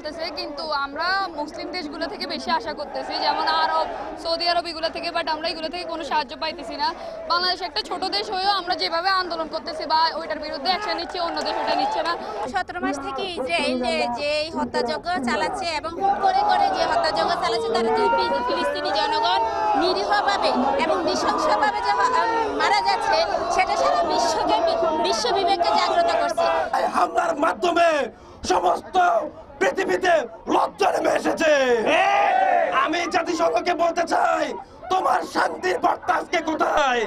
করতেছে, কিন্তু আমরা মুসলিম দেশগুলো থেকে বেশি আশা করতেছি, যেমন আরব, সৌদি আরব এগুলো থেকে, বাট আমরা এগুলো থেকে কোনো সাহায্য পাইতেছি না। বাংলাদেশ একটা ছোট দেশ হয়েও আমরা যেভাবে আন্দোলন করতেছি বা ওইটার বিরুদ্ধে অ্যাকশন নিচ্ছি, অন্য দেশ ওটা নিচ্ছে না। 17 মাস থেকে ইসরায়েল যে হত্যাযজ্ঞ চালাচ্ছে এবং হুট করে করে যে হত্যাযজ্ঞ চালাচ্ছে, তারা যে ফিলিস্তিনি জনগণ নিরীহভাবে এবং নৃশংসভাবে যে মারা যাচ্ছে, সেটা সারা বিশ্ব বিবেককে জাগ্রত করছে। হামলার মাধ্যমে সমস্ত পৃথিবীতে লজ্জা নেমে এসেছে। আমি জাতিসংঘকে বলতে চাই, তোমার শান্তির বার্তা আজকে কোথায়?